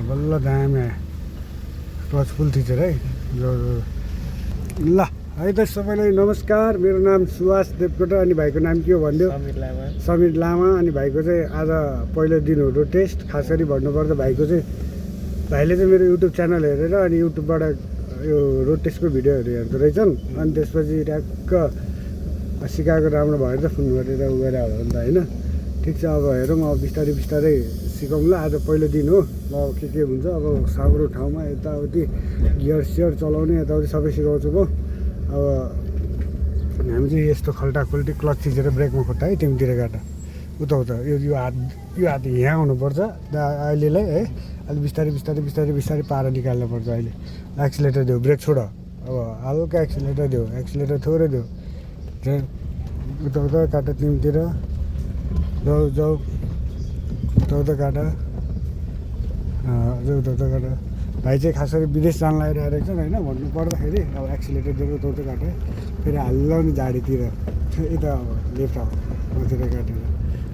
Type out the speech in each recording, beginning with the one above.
बल्ल दामी आयो क्लच फुल थिचेर है ल है त सबैलाई नमस्कार। मेरो नाम सुवास देवकोटा अनि भाइको नाम के हो भनिदियो? समीर लामा। अनि भाइको चाहिँ आज पहिलो दिन हो रोड टेस्ट। खास गरी भन्नुपर्दा भाइको चाहिँ भाइले चाहिँ मेरो युट्युब च्यानल हेरेर अनि युट्युबबाट यो रोड टेस्टको भिडियोहरू हेर्दो रहेछन्। अनि त्यसपछि ट्याक्क सिकाएको राम्रो भएर चाहिँ फोन गरेर उ गरेर हो नि त होइन। ठिक छ, अब हेरौँ अब बिस्तारै बिस्तारै सिकाउँला। आज पहिलो दिन हो, अब के हुन्छ अब साम्रो ठाउँमा यताउति गियर सियर चलाउने यताउति सबै सिकाउँछु म। अब हामी चाहिँ यस्तो खल्टाखुल्टी क्लच थिचेर ब्रेकमा खुट्टा है तिमीतिर गाटा उता यो हात यहाँ हुनुपर्छ अहिलेलाई है। अहिले बिस्तारै बिस्तारै बिस्तारै बिस्तारै पारा निकाल्नुपर्छ। अहिले एक्सिलेटर देऊ, ब्रेक छोड, अब हल्का एक्सिलेटर देऊ, एक्सिलेटर थोरै देऊ, उता काटा तिमीतिर जाऊ जाऊ उता काटा उता काटा। भाइ चाहिँ खास गरी विदेश जान लागिरहेको छ होइन भन्नु पर्दाखेरि अब एक्सिलेटर दिएर उता काट्यो फेरि हाल्यो नि झाडीतिर यता लेफ्ट हो उतिर काटेर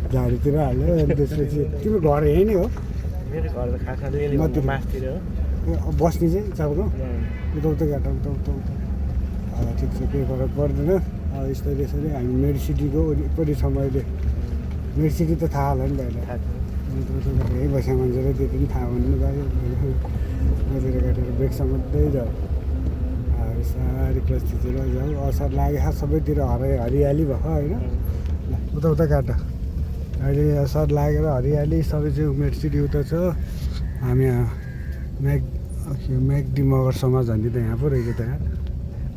झाडीतिर हाल्यो। अनि त्यसपछि तिम्रो घर यहीँ नै हो? बस्ने चाहिँ चाउको उता काट उता ठिक छ, केही फरक पर्दैन। अब यसरी हामी मेडिसिटीको वरिपरि छौँ अहिले। मेडिसिटी त थाहा होला नि भाइलाई, यहीँ बस्या मान्छेलाई त्यति पनि थाहा भन्नु गयो। मजाले काटेर ब्रेकसम्म मात्रै जाऊ, बिस्तारै क्लच थिचेर जाऊ। असर लाग्यो सबैतिर हरियाली भयो होइन। उता काट, अहिले असर लागेर हरियाली सबै चाहिँ मेडिसिटी उता छ। हामी म्याकडी मगर समाज भन्ने त यहाँ पो रहेछ त यहाँ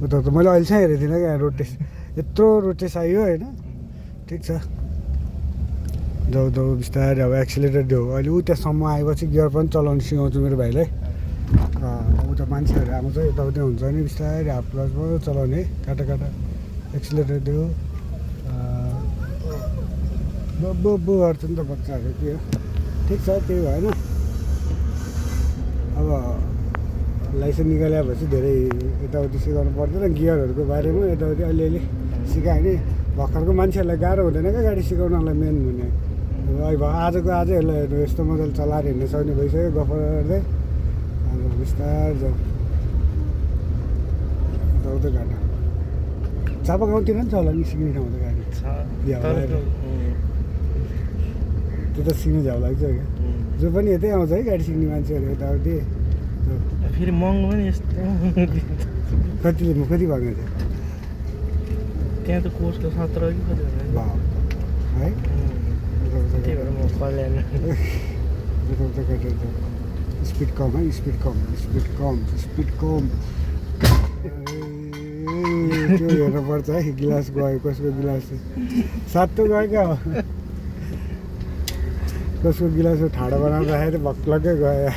उता मैले अहिलेसम्म हेरेको थिइनँ क्या रोड टेस्ट, यत्रो रोड टेस्ट आयो होइन। ठिक छ, जाऊ जाऊ बिस्तारै। अब एक्सिलेटर देऊ, अहिले ऊ त्यहाँसम्म आएपछि गियर पनि चलाउनु सिकाउँछु मेरो भाइलाई। उता मान्छेहरू आउँछ यताउति हुन्छ नि बिस्तारै हाफ क्लच भयो चलाउने। काटा एक्सिलेटर देऊ, बब्बु गर्छ नि त बच्चाहरू के हो। ठिक छ, त्यही भएन। अब लाइसेन्स निकालेपछि धेरै यताउति सिकाउनु पर्दैन गियरहरूको बारेमा। यताउति अलिअलि सिकायो भने भर्खरको मान्छेहरूलाई गाह्रो हुँदैन क्या गाडी सिकाउनलाई। मेन हुने आजको आजै हेर्नु यस्तो मजाले चलाएर हिँड्न सक्ने भइसक्यो गफ गर्दै। अब बिस्तार जाऊ उता गाडा चापा गाउँतिर पनि छ होला नि सिक्ने ठाउँ त गाडी त्यो त सिक्नु झ्याउ लाग्छ क्या। जो पनि यतै आउँछ है गाडी सिक्ने मान्छेहरू यताउति। फेरि महँगो पनि यस्तो कति भएको थियो त्यहाँ त कोर्सको 17 कि कति है। त्यही भएर म कल्याण उता काटेर स्पिड कम है, स्पिड कम त्यो हेर्नुपर्छ है। गिलास गयो कसको गिलास सातो गयो क्या हो, कसको गिलास ठाडो बनाएर राखेर भक्लकै गयो।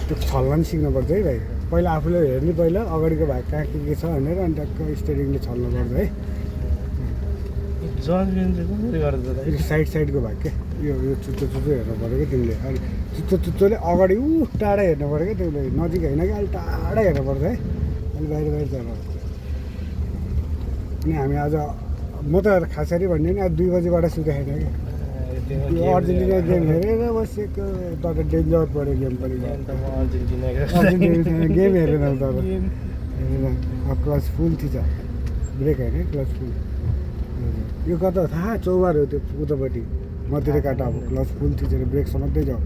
त्यो छल्न पनि सिक्नुपर्छ है भाइ। पहिला आफूले हेर्ने, पहिला अगाडिको भाग कहाँ के छ भनेर अनि टक्क स्टेरिङले छल्नुपर्छ है। साइडको भाग क्या यो चुच्चो हेर्नु पऱ्यो क्या तिमीले। अनि चुच्चोले अगाडि टाढा हेर्नु पऱ्यो क्या तिमीले, नजिक होइन कि अलिक टाढा हेर्नु पर्छ है। अलि बाहिर जानु। अनि हामी आज म त खास गरी भन्यो भने आज 2 बजीबाट सुतेको छैन क्या। यो अर्जेन्टिना गेम हेरेर बसेको तर डेन्जर पऱ्यो गेम पनि। अर्जेन्टिना गेम हेरेन तर हेरेन। क्लच फुल थिच ब्रेक होइन क्लच फुल। यो कता थाहा चौबार हो त्यो उतापट्टि मतिर काटा। अब क्लच फुल थिचेर ब्रेकसम्म मात्रै जाऊ।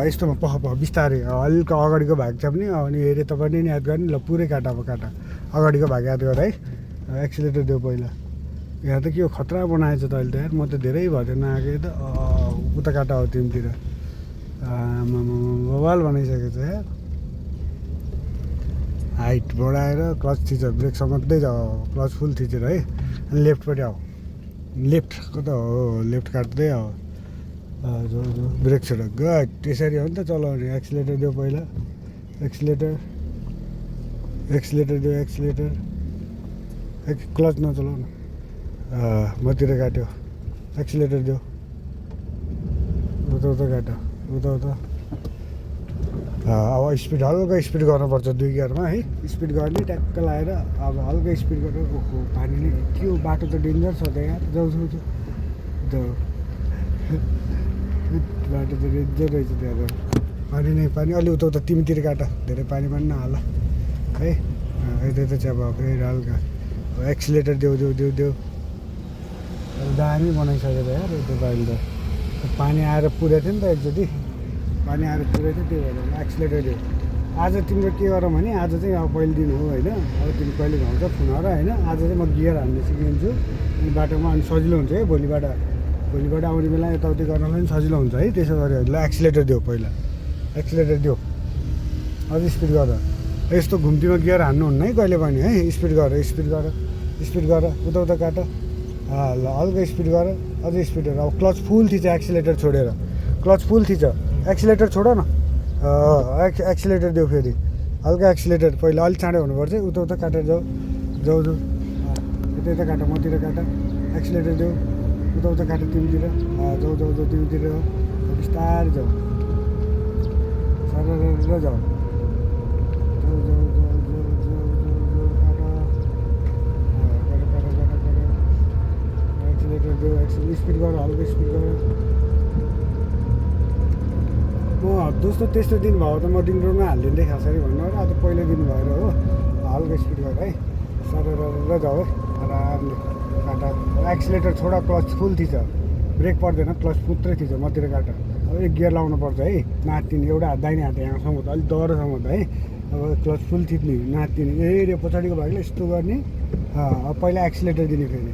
यस्तोमा पख बिस्तारै हल्का अगाडिको भाग छ भने अनि हेरे तपाईँले नि याद गर्ने। ल पुरै काटा, अब काटा अगाडिको भाग याद गर है। एक्सिलेटर देऊ पहिला। यहाँ त के हो खतरा बनाएछ त अहिले त यार। म त धेरै भयो नआएको त उता काटा हो तिमीतिर बवाल बनाइसकेको छ यार। हाइट बढाएर क्लच थिचेर ब्रेकसम्म मात्रै जाऊ, क्लच फुल थिचेर है। अनि लेफ्टपट्टि आऊ, लेफ्ट कता हो लेफ्ट काट्दै आऊ। जो ब्रेक छोड गयो त्यसरी हो नि त चलाउने। एक्सिलेटर देऊ पहिला, एक्सिलेटर देऊ, क्लच नचलाउनु। मतिर काट्यो, एक्सिलेटर देऊ, उता काट्यो उता। अब स्पिड हल्का स्पिड गर्नुपर्छ 2 गियरमा है। स्पिड गर्ने ट्याक्क लगाएर अब हल्का स्पिड गरेर। ओहो पानी नै के हो, बाटो त डेन्जर छ त यार। जाऊ बाटो त डेन्जर रहेछ त्यहाँ त। पानी नै पानी अलि उता तिमीतिर काट धेरै पानी पनि नहाल है यता चाहिँ अब फेरि हल्का एक्सिलेटर देऊ देऊ देऊ देऊ दामी बनाइसकेको यार त्यो बाइक त पानी आएर पुरेको थियो नि त एकचोटि पानी आएर पुरेको थियो त्यही भएर एक्सिलेटर दियो आज तिम्रो के गरौँ भने आज चाहिँ अब पहिलो दिन हो होइन अब तिमी कहिले भ्याउँछ फोन गर होइन आज चाहिँ म गियर हान्ने सिकिन्छु अनि बाटोमा अनि सजिलो हुन्छ है भोलिबाट आउने बेला यताउति गर्नलाई पनि सजिलो हुन्छ है त्यसो गऱ्यो ल एक्सिलेटर दियो पहिला एक्सिलेटर दियो अझ स्पिड गर यस्तो घुम्तीमा गियर हान्नुहुन्न है कहिले पनि है स्पिड गर उता काट ल हल्का स्पिड गर अझै स्पिड गर अब क्लच फुल थिच एक्सिलेटर छोडेर क्लच फुल थिच एक्सिलेटर छोड न एक्सिलेटर दियो फेरि हल्का एक्सिलेटर पहिला अलिक चाँडै हुनुपर्छ उता काटेर जाऊ यता काट मतिर काट एक्सिलेटर देऊ उता काट तिमीतिर जाऊ तिमीतिर जाऊ बिस्तारै जाऊ सर जाऊ एक्सिलेटर देऊ स्पिड गर हल्का स्पिड गर म दोस्तो त्यस्तो दिन भयो त म रिङ रोडमा हालिदिँदै खासरी भन्नु र आज पहिलो दिन भएर हो हल्का स्पिड गर है सर जाऊ है आरामले काटा एक्सिलेटर छोडा क्लच फुल थिच ब्रेक पर्दैन क्लच पुत्रै थिच मतिर काट अब एक गियर लाउनु पर्छ है नातिनी एउटा दाहिने हात यहाँसम्म त अलिक डह्रोसम्म त है अब क्लच फुल थिच्ने नातिनी ए पछाडिको भागले यस्तो गर्ने अब पहिला एक्सिलेटर दिने फेरि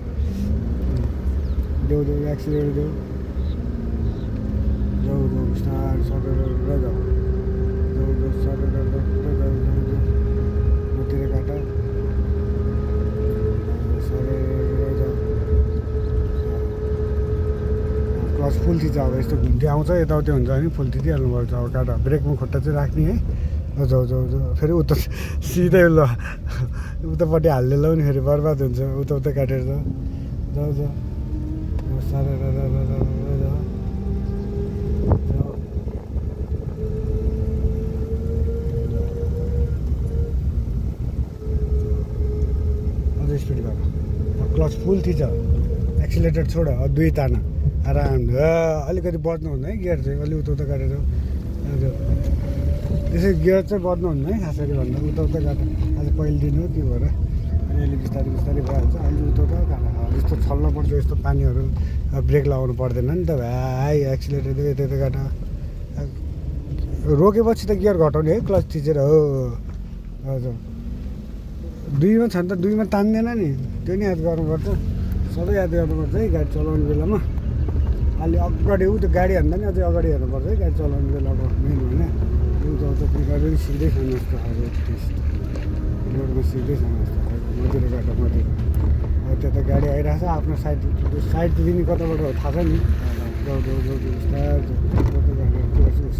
देऊ एक्सिलेटर देऊ जाऊ बिस्तारै सरेर जाऊ सरेर मतिर काट सरेर जाऊ क्लच फुल थिच अब यस्तो घुम्ती आउँछ यताउति हुन्छ भने फुल थिचिहाल्नुपर्छ अब काट ब्रेकमा खुट्टा चाहिँ राख्ने है जाऊ फेरि उता सिधै ल उतापट्टि हाल्दै लाउने फेरि बर्बाद हुन्छ उता काटेर जाऊ सरेर स्पिड गर क्लच फुल थिच एक्सिलेटर छोड दुई ताना आरामले अलिकति बज्नु हुन्न है गियर चाहिँ अलि उता काटेर त्यसै गियर चाहिँ बज्नु हुन्न है खासरी भन्दा उता काट आज पहिलो दिन हो त्यो भएर अलिअलि बिस्तारै भइहाल्छ अलि उता काट यस्तो छल्न पर्छ यस्तो पानीहरू ब्रेक लगाउनु पर्दैन नि त भाइ एक्सिलेटर दियो यता काट रोकेपछि त गियर घटाउने है क्लच थिचेर हो हजुर दुईमा छ नि त दुईमा तान्दैन नि त्यो नि याद गर्नुपर्छ सधैँ याद गर्नुपर्छ है गाडी चलाउने बेलामा अलि अगाडि त्यो गाडी हान्दा नि अझै अगाडि हेर्नुपर्छ है गाडी चलाउने बेलामा मेन होइन उता गाडी सिधै खानु जस्तो खाएको रोडमा सिधै खानु जस्तो खाएको मतिर गाडा मतिर अब त्यता गाडी आइरहेको छ आफ्नो साइड दिने कताबाट हो थाहा छ नि जाऊ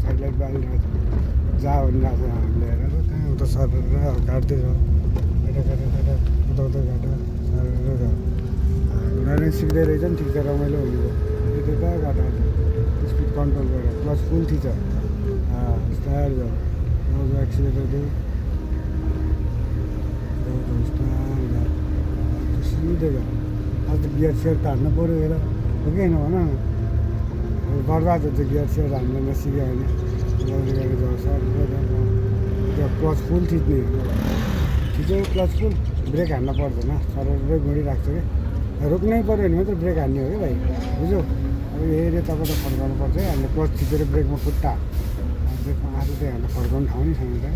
साइड लाइट बालिरहेको छ जा भनिरहेको छ हामीले हेरेर कहाँ उता सरेर काट्दै जाऊ काटा उता काटा सरेर जाऊ उनीहरू सिक्दै रहेछ नि ठिक छ रमाइलो हुने यता काटा स्पिड कन्ट्रोल गरेर क्लच फुल थिच बिस्तारै जाऊ एक्सिलेटर देऊ बिस्तारै जाऊ सिधै जाऊ आज त गियर सेयर त हान्नु पऱ्यो हेर हो कि होइन भन न बर्बाद हुन्छ गियर सेयर हान्न नसिक्यो भने गाडी जाऊ सरेर जाऊ क्लच फुल थिच्ने ठिकै क्लच फुल ब्रेक हान्न पर्दैन सरेरै गुडिराख्छ कि रोक्नै पऱ्यो भने मात्रै ब्रेक हान्ने हो कि भाइ बुझ्यौ अब हेरे तपाईँ त फर्काउनु पर्छ है हामीले क्लच थिचेर ब्रेकमा खुट्टा ब्रेकमा आफू चाहिँ हामीलाई फर्काउने ठाउँ नै छैन त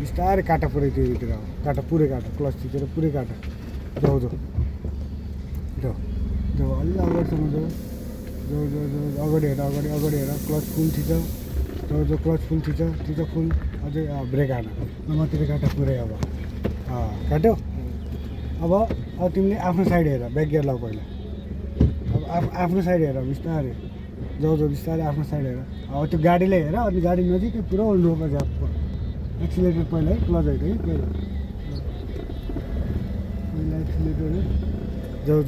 बिस्तारै काटा पुरै त्योतिर अब काटा पुरै काटा क्लच थिचेर पुरै काटा जाऊ अलि अगाडिसम्म जाऊ अगाडि हेर क्लच फुल थिच जाऊ क्लच फुल थिच फुल अझै ब्रेक हान मातिर काटा पुरै अब काट्यौ अब तिमीले आफ्नो साइड हेर ब्याक गियर लाऊ पहिला अब आफ्नो साइड हेर बिस्तारै जाऊ बिस्तारै आफ्नो साइड हेर अब त्यो गाडीले हेर अनि गाडी नजिकै पुरा रोक्छ एक्सिलेटर पहिला है क्लच होइन है पहिला एक्सिलेटर जाऊ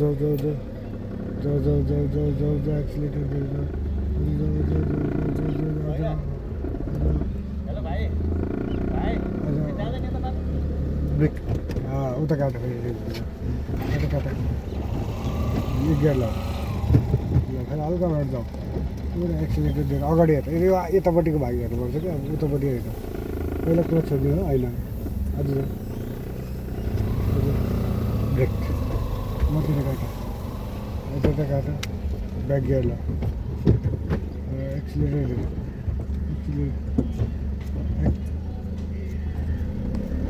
एक्सिलेटर ब्रेक उता काट फेरि काटा गियर लाऊ फेरि हल्का भएर जाऊ पुरा एक्सिलेटर दिएर अगाडि हेर यो यतापट्टिको भाग हेर्नुपर्छ क्या अब उतापट्टि हेर पहिला क्लच छोडिदिनु हो होइन अझ ब्रेक मतिर काट यता काट ब्याक गियर ल एक्सिलेटर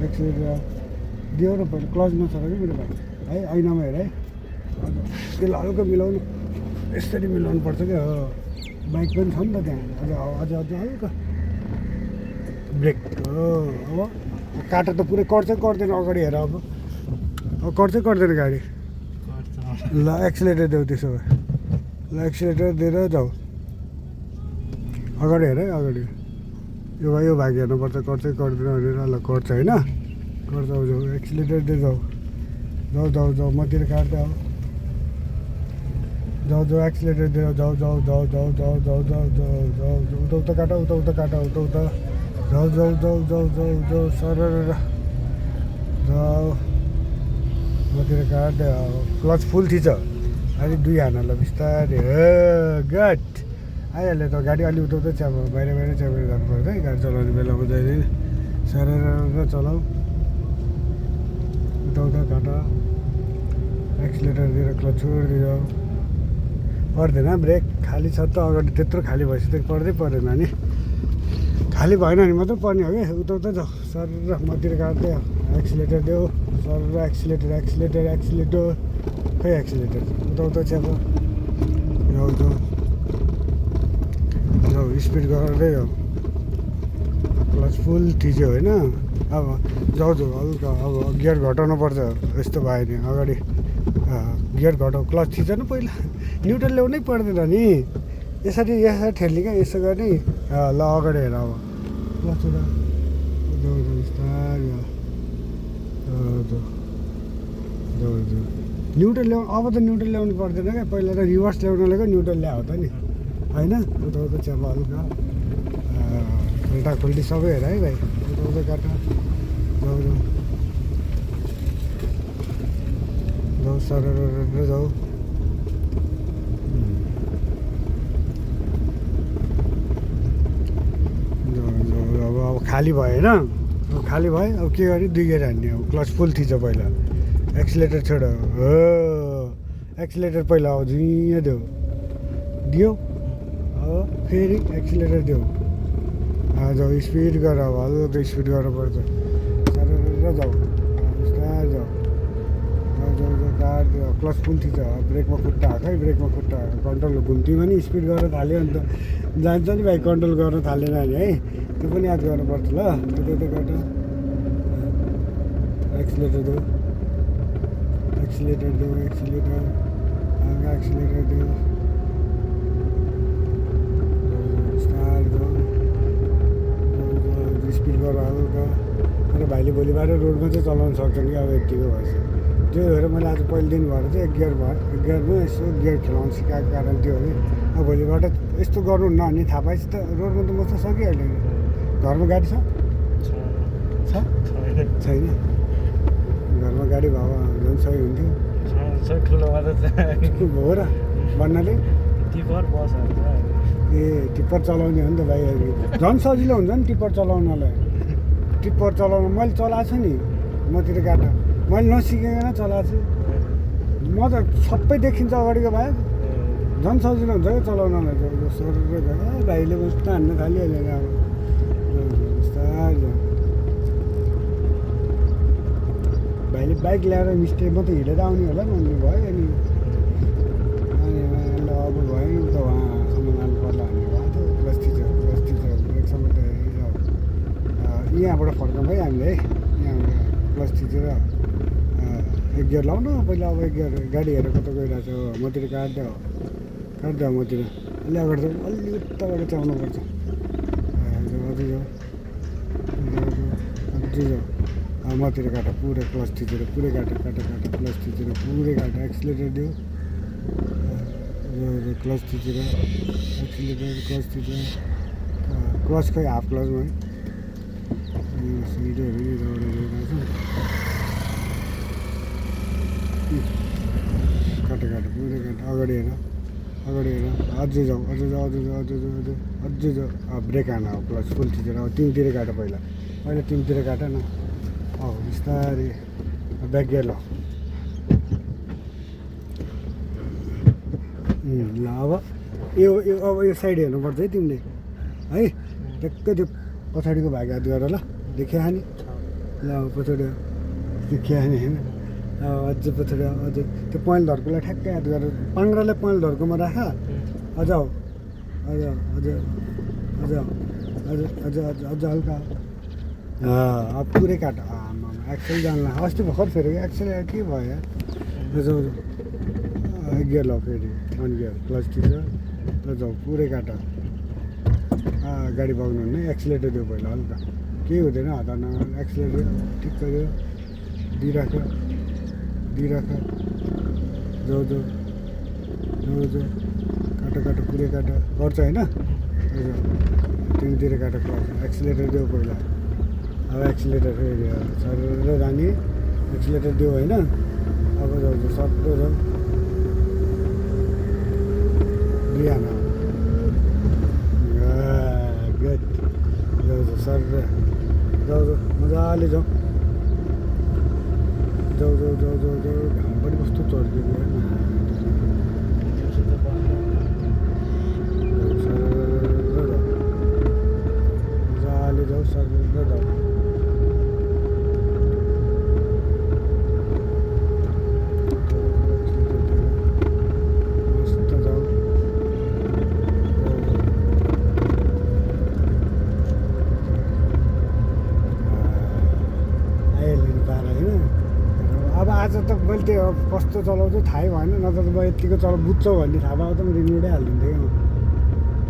एक्सिलेटर दियो न पहिला क्लच नछोड कि मेरो भाइ है ऐनामा हेर है त्यसलाई हल्का मिलाउनु यसरी मिलाउनु पर्छ क्या हो बाइक पनि छ नि त त्यहाँ अझ हल्का ब्रेक हो अब काटा त पुरै कर्छै गर्दैन अगाडि हेर अब कर्छै गर्दैन गाडी ल एक्सिलेटर देऊ त्यसो भए ल एक्सिलेटर दिएर जाऊ अगाडि हेर है अगाडि यो भाग हेर्नुपर्छ कर्छै गर्दैन भनेर ल कर्छ होइन गर्छ जाऊ एक्सिलेटर दिएर जाऊ मतिर काट्दै आऊ जाऊ एक्सिलेटर दिएर जाऊ उता काट जाऊ सर जाऊ मतिर काट्दै आऊ क्लच फुल थिच अलि दुई हानलाई बिस्तारै गट आइहाल्यो त गाडी अलि उता च्याप बाहिर च्यापेर जानु पर्छ है गाडी चलाउने बेलामा जहिले सरेर चलाऊ उता काट एक्सिलेटर दिएर क्लच छोडिदिएर जाऊ पर्दैन ब्रेक खाली छ त अगाडि त्यत्रो खाली भएपछि त पर्दैन नि खाली भएन भने मात्रै पर्ने हो कि उता जाऊ सर मतिर काट्दै एक्सिलेटर देऊ सर एक्सिलेटर खै एक्सिलेटर उता च्याप जाऊ स्पिड गर्दै जाऊ क्लच फुल थिच्यो होइन अब जाऊ हल्का अब गियर घटाउनु पर्छ यस्तो भयो नि अगाडि गियर घटाउ क्लच थिच्नु पहिला न्युट्रल ल्याउनै पर्दैन नि यसरी ठेल्ने क्या यसो गर्ने ल अगाडि हेर अब क्लच न्युट्रल ल्याउनु अब त न्युट्रल ल्याउनु पर्दैन क्या पहिला त रिभर्स ल्याउनुलाई न्युट्रल ल्यायो त नि होइन उता च्याप हल्का खुल्टी सबै हेर है भाइ उता काट जाऊ सर जाऊ अब खाली भयो होइन अब खाली भयो अब के गर्ने दुई गियर हान्ने अब क्लच फुल थिच पहिला एक्सिलेटर छोड हो एक्सिलेटर पहिला अब झुइँ दियो अब फेरि एक्सिलेटर देऊ जाऊ स्पिड गर अब हल्का स्पिड गर्नुपर्छ सर जाऊ बिस्तारै जाऊ कार क्लच फुल थिच ब्रेकमा खुट्टा हाक है ब्रेकमा खुट्टा कन्ट्रोल घुम्तीमा नि स्पिड गर्न थाल्यो अन्त जान्छ नि भाइ कन्ट्रोल गर्न थालेन नि है त्यो पनि याद गर्नुपर्छ ल त्यो काट एक्सिलेटर देऊ एक्सिलेटर देऊ बिस्तारै जाऊ स्पिड गर हल्का तर भाइले भोलिबाट रोडमा चाहिँ चलाउनु सक्छ कि अब यत्तिको भएछ त्यो भएर मैले आज पहिलो दिन भएर चाहिँ एक गियरमा यसो गियर खेलाउनु सिकाएको कारण त्यो हो कि अब भोलिबाट यस्तो गर्नुहुन्न भने थाहा पाएपछि त रोडमा त म त सकिहाल्यो नि घरमा गाडी छ छैन घरमा गाडी भयो झन् सही हुन्थ्यो हो र भन्नाले ए टिप्पर चलाउने हो नि त भाइ झन् सजिलो हुन्छ नि टिप्पर चलाउनलाई टिप्पर चलाउनु मैले चलाएको छु नि मतिर काट मैले नसिकेर चलाएको छु म त सबै देखिन्छ अगाडिको भाइ झन् सजिलो हुन्छ क्या चलाउनलाई सर भाइले बस्दा हान्न थालिहाल्यो अब बिस्तारै भाइले बाइक ल्याएर मिस्टेक मात्रै हिँडेर आउने होला भन्नु भयो अनि ल अब भयो नि त उहाँसम्म लानु पर्ला भन्ने भयो त क्लच थिच ब्रेकसम्म त यहाँबाट फर्काउँ है हामीले है यहाँबाट क्लच थिचेर एक गियर लाउनु पहिला अब एक गियर गाडी हेरेर कता गइरहेको छ मतिर काट्दै मतिर अलि अगाडि चाहिँ अलि उताबाट चाहिँ आउनुपर्छ अझै जाऊ मतिर काट पुरै क्लच थिचेर पुरै काट क्लच थिचेर पुरै काट एक्सिलेटर दियो क्लच थिचेर एक्सिलेटर क्लच थिचेर क्लच खै हाफ क्लचमा है सिटहरू काट पुरै काट अगाडि हेर अगाडि हेर अझै जाऊ अझै जाऊ अझै जाऊ अझै जाऊ अझै जाऊ ब्रेक हान अब क्लच फुल थिचेर अब तिमीतिर काट पहिला तिमीतिर काट न बिस्तारै ब्याक गियर ल ल अब यो साइड हेर्नुपर्छ है तिमीले है ट्याक्कै त्यो पछाडिको भाग याद गर ल देखियो नि ल पछाडि देखियो नि होइन अझै पछाडि अझै त्यो पहेँल धर्कोलाई ठ्याक्कै याद गरेर पाङ्ग्रालाई पहेँल धर्कोमा राख अझ अझ अझ अझ अझ अझ अझ अझ हल्का अब पुरै काट एक्सेल जान्ला अस्ति भर्खर फेरि एक्सेल के भयो यार गियर ल फेरि अन गियर क्लच थिच ल जाऊ पुरै काट गाडी बग्नु हुन्न एक्सिलेटर दियो पहिला हल्का केही हुँदैन हतार्न एक्सिलेटर ठिक गर्यो दिइराख जाऊ जाऊ जाऊ जाऊ काट पुरै काट गर्छ होइन तिमीतिर काट एक्सिलेटर दियो पहिला अब एक्सिलेटर फेरि सर जाने एक्सिलेटर दियो होइन अब जाऊ सक्दो जाऊ दिइहान गुड जाऊ सर जाऊ मजाले जाऊ जाऊ जाऊ जाऊ जाऊ जाऊ घाम पनि कस्तो चढिदिएको मजाले जाऊ सर जाऊ आज त मैले त्यो कस्तो चलाउँछु थाहै भएन नत्र त म यतिको बुझ्छौ भन्ने थाहा पाएको त म रिन्युडै हालिदिन्थेँ क्या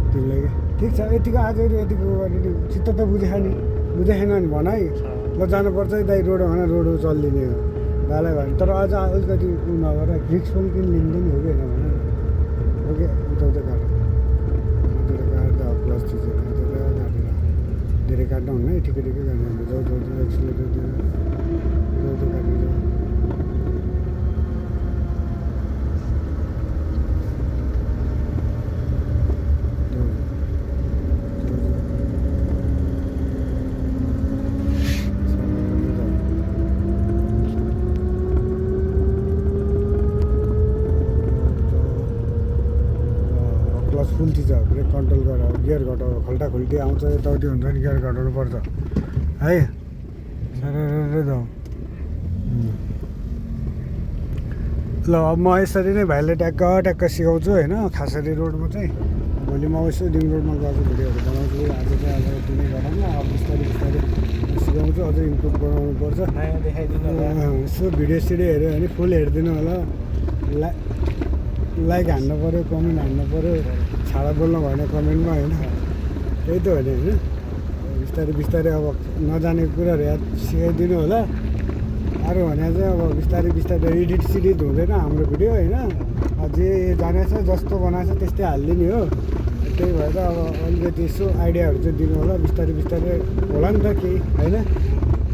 तिमीलाई ठिक छ यतिको आज यतिको गरेर चित्त त बुझेन नि भन है ल जानुपर्छ है दाइ रोड भन रोड चलिदिने हो दालाई भने तर अझ अलिकति उ नगर रिक्स पनि किन लिँदैन हो कि होइन भन न ओके उता काट प्लस थिचेर काटेर धेरै काट्नु हुन्न है ठिकै काट्नु जाउ जाउ एक्सिलेटर दिएर जाउ काटेर फुल थिच ब्रेक कन्ट्रोल गर गियर घटाउ खल्टा खुल्टी आउँछ यताउति हुन्छ नि गियर घटाउनु पर्छ है सर जाउँ ल अब म यसरी नै भाइले ट्याक्क सिकाउँछु होइन खासरी रोडमा चाहिँ भोलि म यसो दिङ रोडमा गएको भिडियोहरू बनाउँछु आज चाहिँ अब यति नै गरौँ न अब बिस्तारै सिकाउँछु अझै इम्प्रुभ बनाउनु पर्छ यसो भिडियो सिडियो हेऱ्यो भने फुल हेरिदिनु होला लाइक हान्नु पऱ्यो कमेन्ट हान्नु पऱ्यो छाडा बोल्नु भएन कमेन्टमा होइन त्यही त हो नि होइन बिस्तारै अब नजानेको कुराहरू याद सिकाइदिनु होला अरू भने चाहिँ अब बिस्तारै एडिट सिडिट हुँदैन हाम्रो भिडियो होइन जे जानेछ जस्तो बनाएछ त्यस्तै हालिदिने हो त्यही भएर अब अलिकति यसो आइडियाहरू चाहिँ दिनु होला बिस्तारै होला नि त केही होइन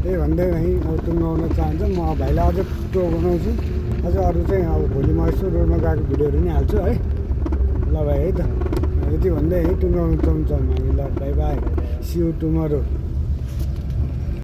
त्यही भन्दै है अब टुङ्गाउन चाहन्छ म भाइलाई अझै प्रो बनाउँछु अझ अरू चाहिँ अब भोलि म यसो रोडमा गएको भिडियोहरू नि हाल्छु है ल भाइ है त यति भन्दै है टुङ्गाउनु चाहन्छौँ हामी ल bye bye see you tomorrow